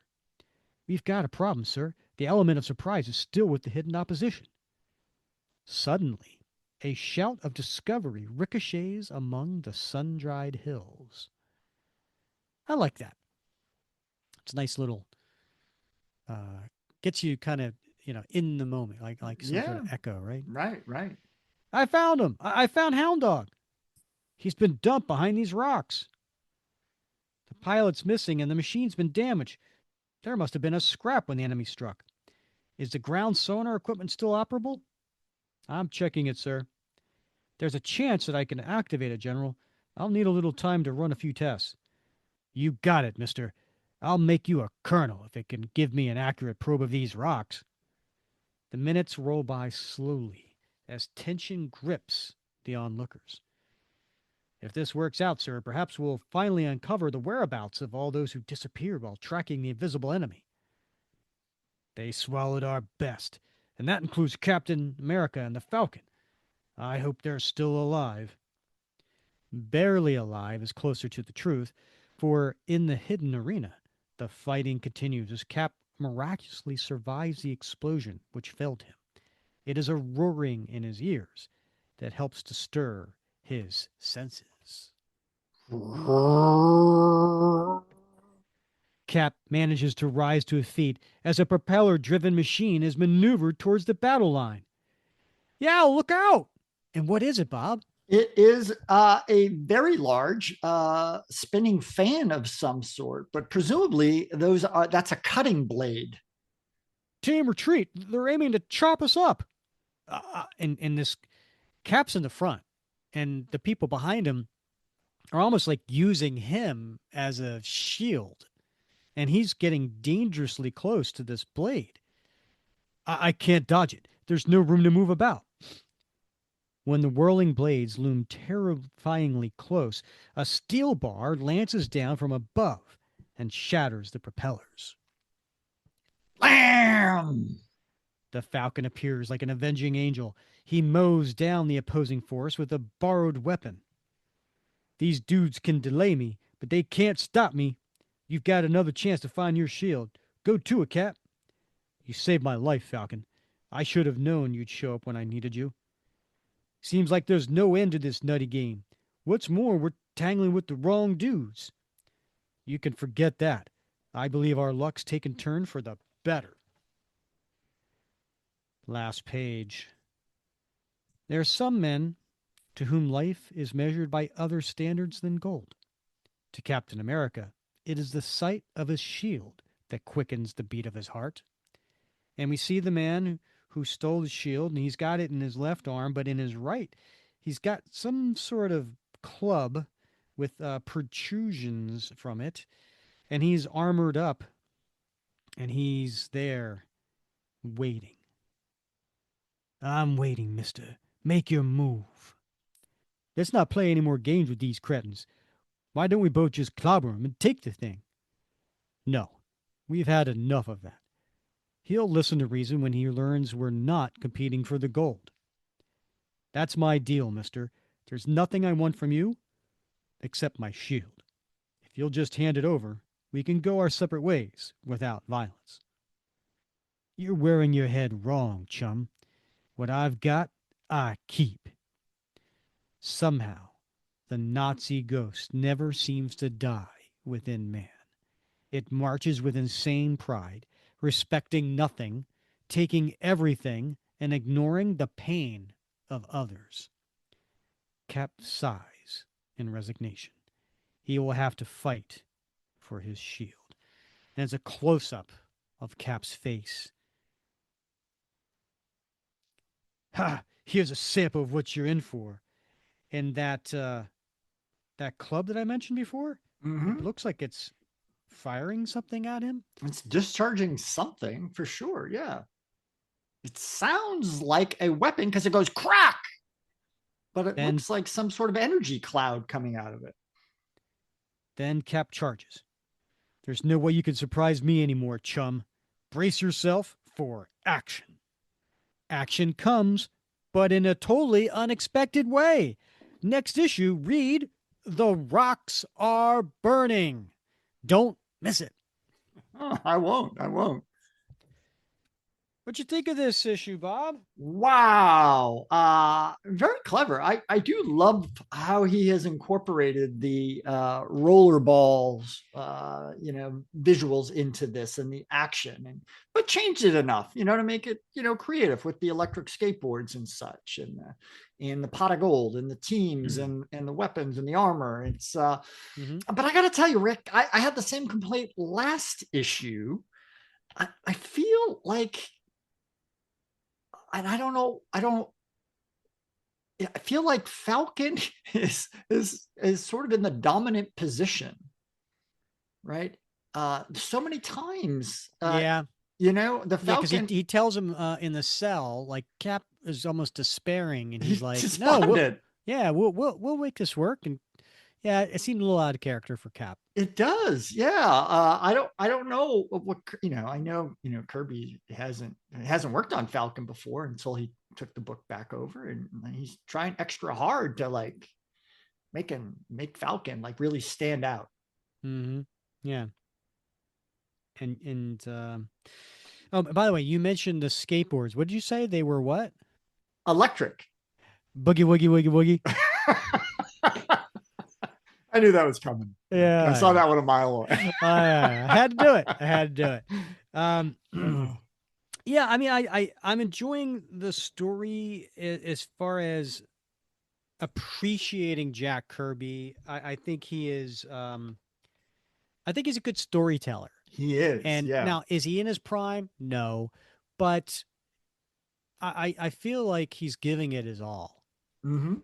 We've got a problem, sir. The element of surprise is still with the hidden opposition. Suddenly, a shout of discovery ricochets among the sun-dried hills. I like that. It's a nice little, gets you kind of, in the moment, like some sort of echo, right? Right. I found him. I found Hound Dog. He's been dumped behind these rocks. The pilot's missing and the machine's been damaged. There must have been a scrap when the enemy struck. Is the ground sonar equipment still operable? I'm checking it, sir. There's a chance that I can activate it, General. I'll need a little time to run a few tests. You got it, mister. I'll make you a colonel if it can give me an accurate probe of these rocks. The minutes roll by slowly as tension grips the onlookers. If this works out, sir, perhaps we'll finally uncover the whereabouts of all those who disappeared while tracking the invisible enemy. They swallowed our best, and that includes Captain America and the Falcon. I hope they're still alive. Barely alive is closer to the truth, for in the hidden arena, the fighting continues as Cap miraculously survives the explosion which felled him. It is a roaring in his ears that helps to stir his senses. Cap manages to rise to his feet as a propeller-driven machine is maneuvered towards the battle line. Yeah, look out! And what is it, Bob? It is a very large spinning fan of some sort, but presumably that's a cutting blade. Team retreat. They're aiming to chop us up. And this Cap's in the front, and the people behind him are almost like using him as a shield. And he's getting dangerously close to this blade. I can't dodge it. There's no room to move about. When the whirling blades loom terrifyingly close, a steel bar lances down from above and shatters the propellers. Bam! The Falcon appears like an avenging angel. He mows down the opposing force with a borrowed weapon. These dudes can delay me, but they can't stop me. You've got another chance to find your shield. Go to it, Cap. You saved my life, Falcon. I should have known you'd show up when I needed you. Seems like there's no end to this nutty game. What's more, we're tangling with the wrong dudes. You can forget that. I believe our luck's taken turn for the better. Last page. There are some men to whom life is measured by other standards than gold. To Captain America, it is the sight of his shield that quickens the beat of his heart. And we see the man who stole the shield, and he's got it in his left arm, but in his right, he's got some sort of club with protrusions from it, and he's armored up, and he's there waiting. I'm waiting, mister. Make your move. Let's not play any more games with these cretins. Why don't we both just clobber him and take the thing? No, we've had enough of that. He'll listen to reason when he learns we're not competing for the gold. That's my deal, mister. There's nothing I want from you except my shield. If you'll just hand it over, we can go our separate ways without violence. You're wearing your head wrong, chum. What I've got, I keep. Somehow, the Nazi ghost never seems to die within man. It marches with insane pride, respecting nothing, taking everything, and ignoring the pain of others. Cap sighs in resignation. He will have to fight for his shield. And it's a close-up of Cap's face. Ha! Here's a sample of what you're in for. in that club that I mentioned before. It Mhm. looks like it's firing something at him. It's discharging something for sure. Yeah. It sounds like a weapon because it goes crack, but it Then looks like some sort of energy cloud coming out of it. then Cap charges. There's no way you can surprise me anymore, chum. Brace yourself for action. Action comes, but in a totally unexpected way. Next issue, read The Rocks Are Burning. Don't miss it. Oh, I won't. I won't. What'd you think of this issue, Bob? Wow. Very clever. I do love how he has incorporated the rollerballs, visuals into this and the action, but changed it enough, to make it, creative with the electric skateboards and such, and the pot of gold and the teams and the weapons and the armor. It's but I got to tell you, Rick, I had the same complaint last issue. I feel like, and I don't know, I feel like Falcon is sort of in the dominant position, right? So many times, Yeah. the Yeah, because Falcon, he tells him in the cell, like Cap is almost despairing, and he's he's like, "No, despondent. we'll make this work." And yeah, it seemed a little out of character for Cap. It does, yeah. I don't know what I know. Kirby hasn't worked on Falcon before until he took the book back over, and he's trying extra hard to like make Falcon like really stand out. Mm-hmm. Yeah, and oh, by the way, you mentioned the skateboards. What did you say they were? What? Electric. Boogie woogie woogie woogie. I knew that was coming. Yeah, I saw that one a mile away. I had to do it. I had to do it. Yeah, I mean, I'm enjoying the story as far as appreciating Jack Kirby. I think he is. I think he's a good storyteller. He is, And yeah. now, is he in his prime? No, but I feel like he's giving it his all. Mm-hmm.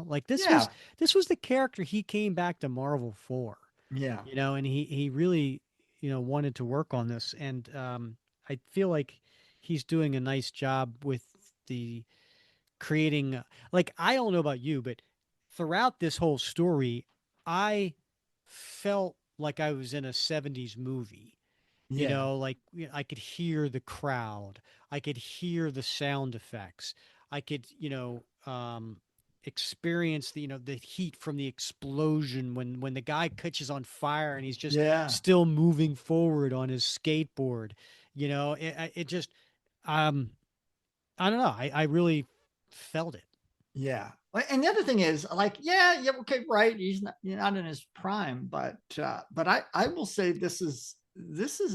Like this Yeah. was the character he came back to Marvel for. Yeah. And he really wanted to work on this, and I feel like he's doing a nice job with the creating. Like, I don't know about you, but throughout this whole story, I felt like I was in a 70s movie. Yeah. Like, I could hear the crowd. I could hear the sound effects. I could, experience the heat from the explosion when the guy catches on fire and he's just Yeah. still moving forward on his skateboard. It just, I don't know. I really felt it. Yeah. And the other thing is, like, yeah, okay, right. He's not in his prime, but I will say this is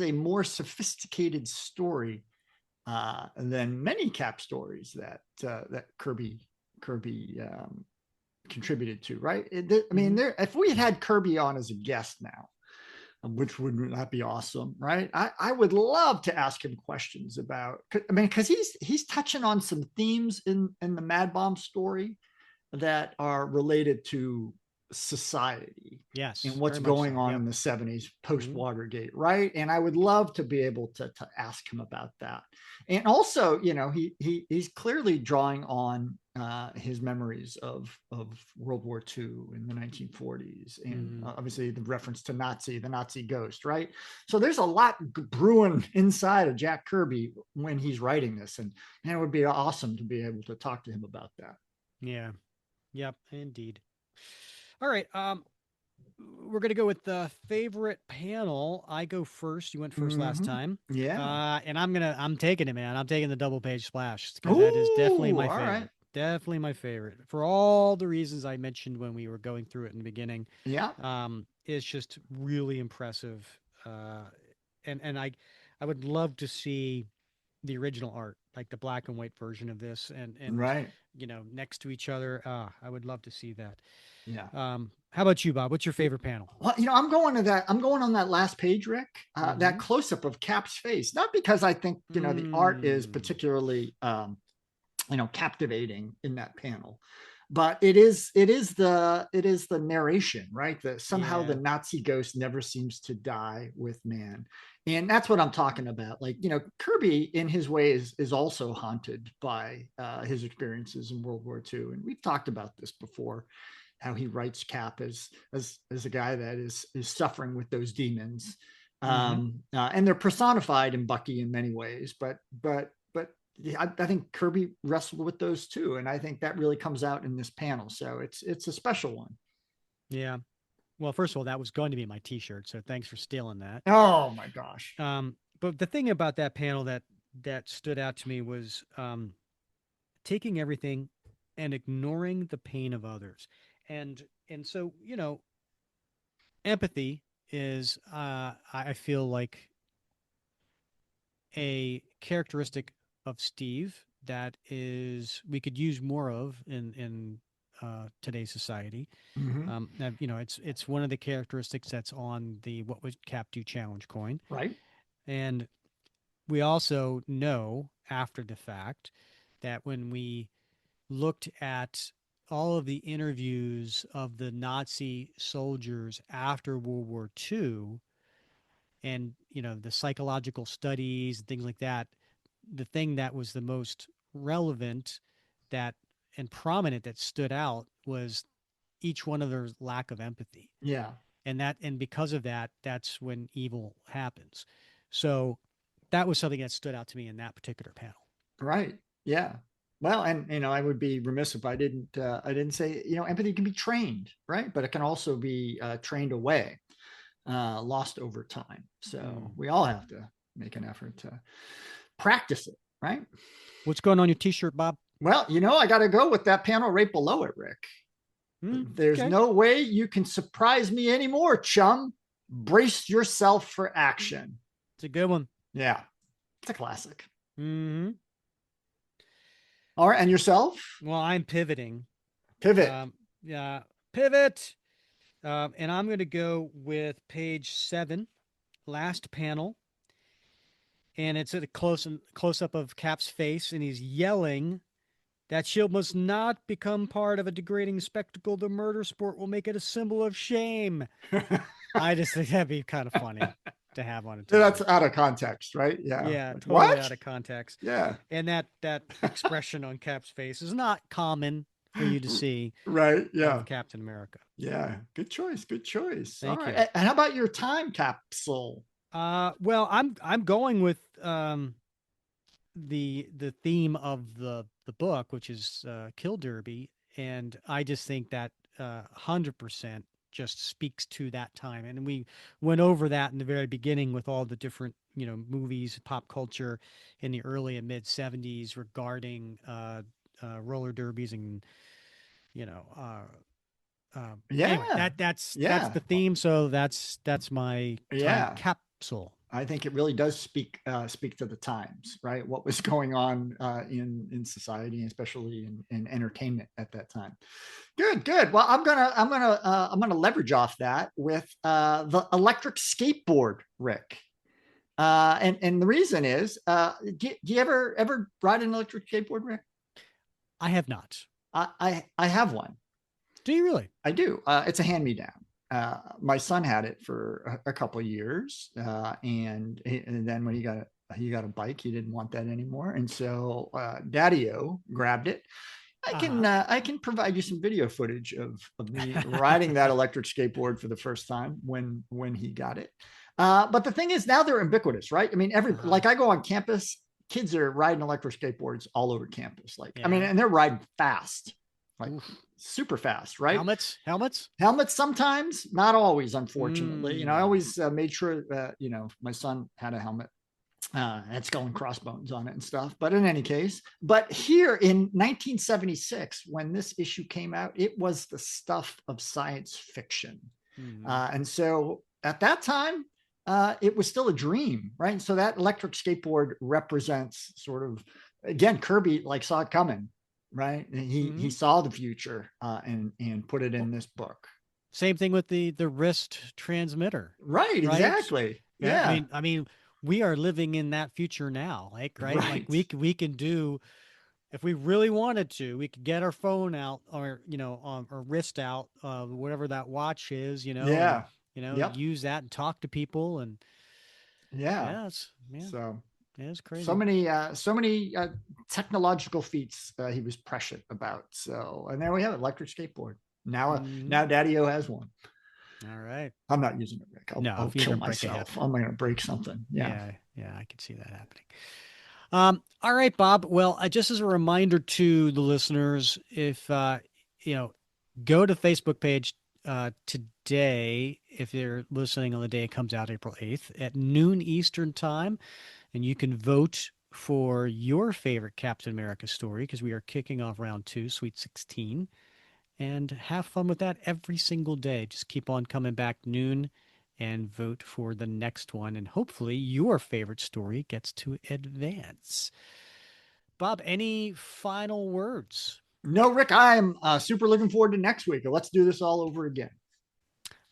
a more sophisticated story than many Cap stories that Kirby contributed to. Right. I mean, if we had Kirby on as a guest now, which would that be awesome, right? I would love to ask him questions about. I mean, because he's touching on some themes in the Mad Bomb story that are related to society. Yes, And what's very much going so. on Yep. in the 70s post Watergate, right? And I would love to be able to ask him about that. And also, he's clearly drawing on his memories of World War II in the 1940s, and obviously the reference to the Nazi ghost, right? So there's a lot brewing inside of Jack Kirby when he's writing this, and it would be awesome to be able to talk to him about that. Yeah. Yep, indeed. All right. We're gonna go with the favorite panel. I go first. You went 1st last time. Yeah. And I'm taking it, man. I'm taking the double page splash because that is definitely my all favorite. right. Definitely my favorite for all the reasons I mentioned when we were going through it in the beginning. Yeah. It's just really impressive. And I would love to see the original art, like the black and white version of this, and Right. next to each other. I would love to see that. Yeah. How about you, Bob? What's your favorite panel? Well, I'm going on that last page, Rick. That close up of Cap's face, not because I think the art is particularly captivating in that panel, but it is the narration, right? That somehow the Yeah. Nazi ghost never seems to die with man. And that's what I'm talking about. Like, Kirby in his way is also haunted by his experiences in World War II. And we've talked about this before, how he writes Cap as a guy that is suffering with those demons. And they're personified in Bucky in many ways, but I think Kirby wrestled with those too, and I think that really comes out in this panel. So it's a special one. Yeah. Well, first of all, that was going to be my T-shirt, so thanks for stealing that. Oh my gosh. But the thing about that panel that stood out to me was taking everything and ignoring the pain of others, and so empathy is I feel like a characteristic of Steve that is we could use more of in today's society. Mm-hmm. It's one of the characteristics that's on the What Would Cap Do challenge coin, Right. and we also know after the fact that when we looked at all of the interviews of the Nazi soldiers after World War II, and the psychological studies and things like that, the thing that was the most relevant that and prominent that stood out was each one of their lack of empathy. Yeah. And because of that, that's when evil happens. So that was something that stood out to me in that particular panel. Right. Yeah. Well, and I would be remiss if I didn't say, empathy can be trained, right? But it can also be trained away, lost over time. So we all have to make an effort to practice it, right? What's going on your T-shirt, Bob? Well, I got to go with that panel right below it, Rick. There's Okay. no way you can surprise me anymore, chum. Brace yourself for action. It's a good one. Yeah. It's a classic. Mm-hmm. All right. And yourself? Well, I'm pivoting. Pivot. Yeah, pivot. And I'm going to go with page 7, last panel. And it's at a close up of Cap's face, and he's yelling, "That shield must not become part of a degrading spectacle. The murder sport will make it a symbol of shame." I just think that'd be kind of funny to have on it. That's out of context, right? Yeah. Yeah, Like, totally what? out of context. Yeah. And that expression on Cap's face is not common for you to see. Right. Yeah. Captain America. Yeah. Good choice. Good choice. Thank All you. right. And how about your time capsule? Well, I'm going with the theme of the book, which is Kill Derby, and I just think that 100% just speaks to that time. And we went over that in the very beginning with all the different movies, pop culture in the early and mid 70s regarding roller derbies and anyway, Yeah. that's Yeah. the theme. So that's my time Yeah. capsule. I think it really does speak to the times, right? What was going on in society, especially in entertainment at that time. Good. Well, I'm gonna leverage off that with the electric skateboard, Rick. And the reason is, do you ever ride an electric skateboard, Rick? I have not. I have one. Do you really? I do. It's a hand-me-down. My son had it for a couple of years, and then when he got a bike, he didn't want that anymore, and so Daddy-O grabbed it. I can provide you some video footage of me riding that electric skateboard for the first time when he got it. But the thing is, now they're ubiquitous, right? I mean, like I go on campus, kids are riding electric skateboards all over campus. I mean, and they're riding fast. Like super fast, right? Helmets sometimes, not always, unfortunately. I always made sure that, my son had a helmet had skull and crossbones on it and stuff. But in any case, but here in 1976, when this issue came out, it was the stuff of science fiction. And so at that time, it was still a dream, right? And so that electric skateboard represents sort of, again, Kirby saw it coming. Right. And he saw the future and put it in this book. Same thing with the wrist transmitter. Right. Exactly. Yeah. I mean, we are living in that future now. Right. Like we can do if we really wanted to, we could get our phone out or, our wrist out, whatever that watch is, and, Yeah. Yep. use that and talk to people. And Yeah. yeah, So it's so crazy. many technological feats he was prescient about. So, and there we have it, electric skateboard. Now Daddy-O has one. All right. I'm not using it, Rick. No, I'll if you're kill going to break a hip. myself. I'm going to break something. Yeah. Yeah, I can see that happening. All right, Bob. Well, just as a reminder to the listeners, if you know, go to Facebook page today if you're listening on the day it comes out, April 8th at noon Eastern time, and you can vote for your favorite Captain America story because we are kicking off round 2, Sweet 16, and have fun with that every single day. Just keep on coming back noon and vote for the next one, and hopefully your favorite story gets to advance. Bob, any final words? No, Rick, I'm super looking forward to next week. Let's do this all over again.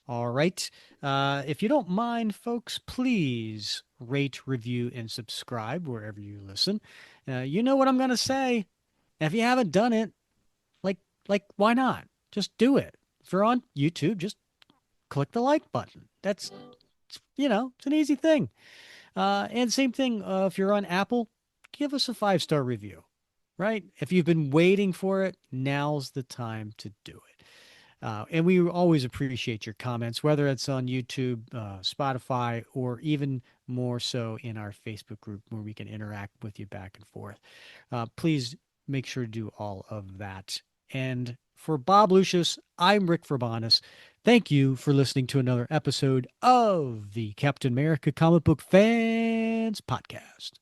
All right. If you don't mind, folks, please rate, review, and subscribe wherever you listen. You know what I'm going to say. If you haven't done it, like, why not? Just do it. If you're on YouTube, just click the like button. That's, it's an easy thing. And same thing, if you're on Apple, give us a 5-star review, right? If you've been waiting for it, now's the time to do it. And we always appreciate your comments, whether it's on YouTube, Spotify, or even more so in our Facebook group where we can interact with you back and forth. Please make sure to do all of that. And for Bob Lucius, I'm Rick Verbanis. Thank you for listening to another episode of the Captain America Comic Book Fans Podcast.